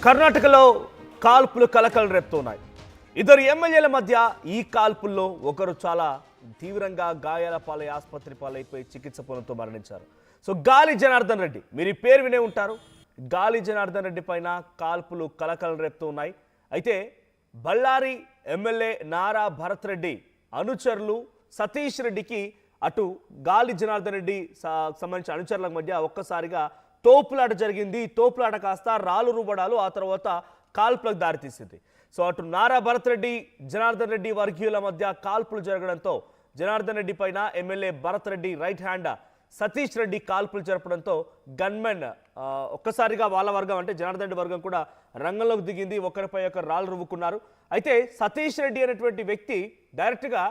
కర్ణాటకలో కాల్పులు కలకలం రేపుతున్నాయి. ఇద్దరు ఎమ్మెల్యేల మధ్య ఈ కాల్పుల్లో ఒకరు చాలా తీవ్రంగా గాయాల పాలై ఆసుపత్రి పాలైపోయి చికిత్స పొందుతూ మరణించారు. సో గాలి జనార్దన్ రెడ్డి, మీరు ఈ పేరు వినే ఉంటారు. గాలి జనార్దన్ రెడ్డి పైన కాల్పులు కలకలం రేపుతున్నాయి. అయితే బళ్ళారి ఎమ్మెల్యే నారా భరత్ రెడ్డి అనుచరులు సతీష్ రెడ్డికి అటు గాలి జనార్దన్ రెడ్డి సంబంధించిన అనుచరుల మధ్య ఒక్కసారిగా తోపులాట జరిగింది. తోపులాట కాస్త రాళ్ళు రువ్వడాలు, ఆ తర్వాత కాల్పులకు దారితీసింది. సో అటు నారా భరత్ రెడ్డి, జనార్దన్ రెడ్డి వర్గీయుల మధ్య కాల్పులు జరగడంతో జనార్దన్ రెడ్డి పైన MLA Bharat Reddy right hand Satish Reddy కాల్పులు జరపడంతో గన్మెన్ ఒక్కసారిగా వాళ్ళ వర్గం అంటే జనార్దన్ రెడ్డి వర్గం కూడా రంగంలోకి దిగింది. ఒకరిపై ఒకరు రాళ్ళు రువ్వుకున్నారు. అయితే సతీష్ రెడ్డి అనేటువంటి వ్యక్తి డైరెక్ట్గా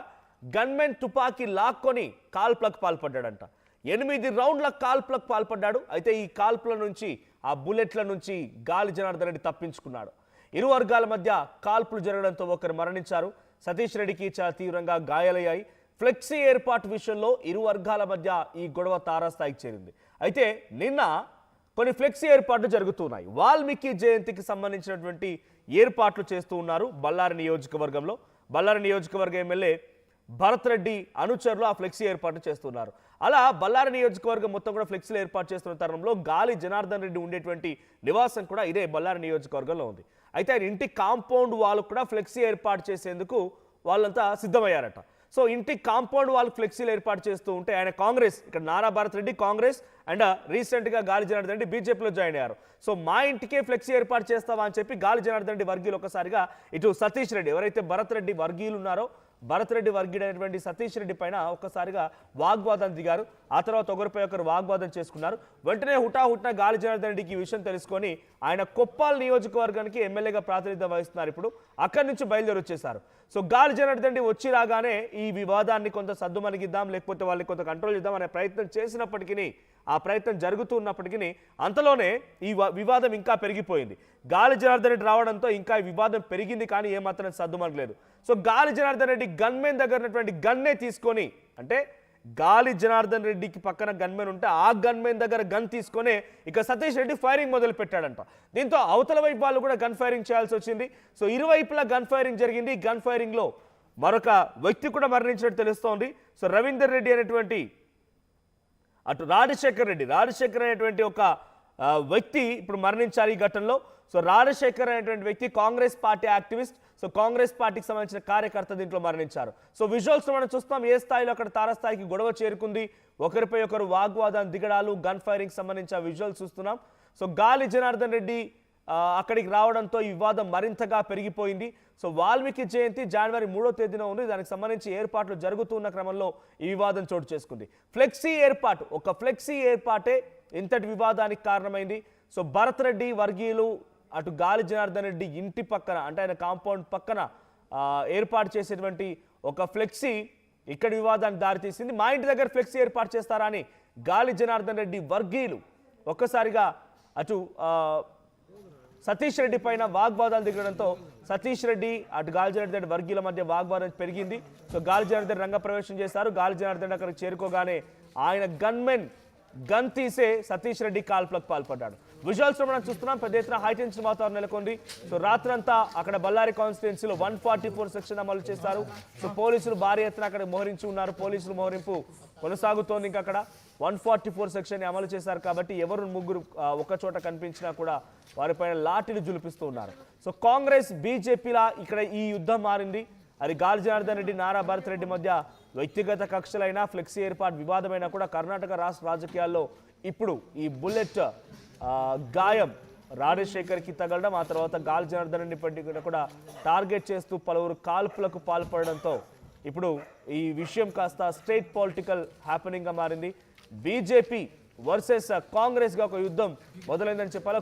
గన్మెన్ తుపాకీ లాక్కొని కాల్పులకు పాల్పడ్డాడంట. 8 రౌండ్ల కాల్పులకు పాల్పడ్డాడు. అయితే ఈ కాల్పుల నుంచి, ఆ బుల్లెట్ల నుంచి గాలి జనార్దన్ రెడ్డి తప్పించుకున్నాడు. ఇరు వర్గాల మధ్య కాల్పులు జరగడంతో ఒకరు మరణించారు. సతీష్ రెడ్డికి చాలా తీవ్రంగా గాయాలయ్యాయి. ఫ్లెక్సీ ఏర్పాటు విషయంలో ఇరు వర్గాల మధ్య ఈ గొడవ తారాస్థాయికి చేరింది. అయితే నిన్న కొన్ని ఫ్లెక్సీ ఏర్పాట్లు జరుగుతున్నాయి. వాల్మీకి జయంతికి సంబంధించినటువంటి ఏర్పాట్లు చేస్తూ ఉన్నారు బళ్ళారి నియోజకవర్గంలో. బళ్ళారి నియోజకవర్గ ఎమ్మెల్యే భరత్ రెడ్డి అనుచరులు ఆ ఫ్లెక్సీ ఏర్పాటు చేస్తున్నారు. అలా బళ్ళారి నియోజకవర్గం మొత్తం కూడా ఫ్లెక్సీలు ఏర్పాటు చేస్తున్న తరుణంలో గాలి జనార్దన్ రెడ్డి ఉండేటువంటి నివాసం కూడా ఇదే బళ్ళారి నియోజకవర్గంలో ఉంది. అయితే ఆయన ఇంటి కాంపౌండ్ వాళ్ళు కూడా ఫ్లెక్సీ ఏర్పాటు చేసేందుకు వాళ్ళంతా సిద్ధమయ్యారట. సో ఇంటి కాంపౌండ్ వాళ్ళు ఫ్లెక్సీలు ఏర్పాటు చేస్తూ ఉంటే ఆయన కాంగ్రెస్, ఇక్కడ నారా భరత్ రెడ్డి కాంగ్రెస్ అండ్ రీసెంట్గా గాలి జనార్దన్ రెడ్డి బీజేపీలో జాయిన్ అయ్యారు. సో మా ఇంటికే ఫ్లెక్సీ ఏర్పాటు చేస్తావా అని చెప్పి గాలి జనార్దన్ రెడ్డి వర్గీయులు ఒకసారిగా ఇటు సతీష్ రెడ్డి, ఎవరైతే భరత్ రెడ్డి వర్గీయులు ఉన్నారో భరత్ రెడ్డి వర్గీయుడైనటువంటి సతీష్ రెడ్డి పైన ఒక్కసారిగా వాగ్వాదం దిగారు. ఆ తర్వాత ఒకరిపై ఒకరు వాగ్వాదం చేసుకున్నారు. వెంటనే హుటాహుట్న గాలి జనార్దన్ రెడ్డికి ఈ విషయం తెలుసుకొని ఆయన కొప్పాల్ నియోజకవర్గానికి ఎమ్మెల్యేగా ప్రాతినిధ్యం వహిస్తున్నారు. ఇప్పుడు అక్కడి నుంచి బయలుదేరి వచ్చేశారు. సో గాలి జనార్దన్ రెడ్డి వచ్చి రాగానే ఈ వివాదాన్ని కొంత సద్దుమణిగిద్దాం, లేకపోతే వాళ్ళని కొంత కంట్రోల్ చేద్దాం అనే ప్రయత్నం చేసినప్పటికీ, ఆ ప్రయత్నం జరుగుతున్నప్పటికీ అంతలోనే ఈ వివాదం ఇంకా పెరిగిపోయింది. గాలి జనార్దన్ రెడ్డి రావడంతో ఇంకా ఈ వివాదం పెరిగింది, కానీ ఏమాత్రం సద్దుమణగలేదు. సో గాలి జనార్దన్ రెడ్డి గన్మెన్ దగ్గర ఉన్నటువంటి గన్నే తీసుకొని, అంటే గాలి జనార్దన్ రెడ్డికి పక్కన గన్మెన్ ఉంటే ఆ గన్మెన్ దగ్గర గన్ తీసుకొని ఇక సతీష్ రెడ్డి ఫైరింగ్ మొదలు పెట్టాడంట. దీంతో అవతల వైపు వాళ్ళు కూడా గన్ ఫైరింగ్ చేయాల్సి వచ్చింది. సో ఇరువైపులా గన్ ఫైరింగ్ జరిగింది. గన్ ఫైరింగ్ లో మరొక వ్యక్తి కూడా మరణించినట్టు తెలుస్తోంది. సో రవీందర్ రెడ్డి అనేటువంటి, అటు రాజశేఖర్ అనేటువంటి ఒక వ్యక్తి ఇప్పుడు మరణించారు ఈ ఘటనలో. సో రాజశేఖర్ అనేటువంటి వ్యక్తి Congress party activist. So Congress పార్టీకి సంబంధించిన కార్యకర్త దీంట్లో మరణించారు. సో విజువల్స్ మనం చూస్తాం ఏ స్థాయిలో అక్కడ తారస్థాయికి గొడవ చేరుకుంది, ఒకరిపై ఒకరు వాగ్వాదం దిగడాలు, గన్ ఫైరింగ్ సంబంధించిన విజువల్స్ చూస్తున్నాం. సో గాలి జనార్దన్ రెడ్డి అక్కడికి రావడంతో ఈ వివాదం మరింతగా పెరిగిపోయింది. సో వాల్మీకి జయంతి జనవరి 3వ తేదీన ఉంది. దానికి సంబంధించి ఏర్పాట్లు జరుగుతున్న క్రమంలో ఈ వివాదం చోటు చేసుకుంది. ఫ్లెక్సీ ఏర్పాటు, ఒక ఫ్లెక్సీ ఏర్పాటే ఇంతటి వివాదానికి కారణమైంది. సో భరత్ రెడ్డి వర్గీయులు అటు గాలి జనార్దన్ రెడ్డి ఇంటి పక్కన, అంటే ఆయన కాంపౌండ్ పక్కన ఏర్పాటు చేసేటువంటి ఒక ఫ్లెక్సీ ఇక్కడ వివాదానికి దారితీసింది. మా ఇంటి దగ్గర ఫ్లెక్సీ ఏర్పాటు చేస్తారా అని గాలి జనార్దన్ రెడ్డి వర్గీయులు ఒక్కసారిగా అటు సతీష్ రెడ్డి పైన వాగ్వాదాలు దిగడంతో సతీష్ రెడ్డి అటు గాలి జనార్దన్ రెడ్డి వర్గీయుల మధ్య వాగ్వాదం పెరిగింది. సో గాలి జనార్దన్ రెడ్డి రంగప్రవేశం చేశారు. గాలి జనార్దన్ రెడ్డి అక్కడికి చేరుకోగానే ఆయన గన్ తీసే సతీష్ రెడ్డి కాల్పులకు పాల్పడ్డాడు. విజువల్స్ మనం చూస్తున్నాం. పెద్ద ఎత్తున హైటెన్షన్ వాతావరణం నెలకొంది. సో రాత్రంతా అక్కడ బళ్ళారి కాన్స్టిట్యున్సీలో 144 సెక్షన్ అమలు చేశారు. సో పోలీసులు భారీ ఎత్తున అక్కడ మోహరించి ఉన్నారు. పోలీసులు మోహరింపు కొనసాగుతోంది. ఇంకా అక్కడ 144 సెక్షన్ అమలు చేశారు కాబట్టి ఎవరు ముగ్గురు ఒక చోట కనిపించినా కూడా వారిపైన లాఠీలు జులిపిస్తూ ఉన్నారు. సో కాంగ్రెస్ బీజేపీలా ఇక్కడ ఈ యుద్ధం మారింది. అది గాలి జనార్దన్ రెడ్డి, నారా భరత్ రెడ్డి మధ్య వ్యక్తిగత కక్షలైనా, ఫ్లెక్సీ ఏర్పాటు వివాదమైనా కూడా కర్ణాటక రాష్ట్ర రాజకీయాల్లో ఇప్పుడు ఈ బుల్లెట్ గాయం రాజశేఖర్కి తగలడం, ఆ తర్వాత గాలి జనార్దన్ రెడ్డి కూడా టార్గెట్ చేస్తూ పలువురు కాల్పులకు పాల్పడడంతో ఇప్పుడు ఈ విషయం కాస్త స్టేట్ పొలిటికల్ హ్యాపెనింగ్గా మారింది. బీజేపీ వర్సెస్ కాంగ్రెస్గా ఒక యుద్ధం మొదలైందని చెప్పాలి.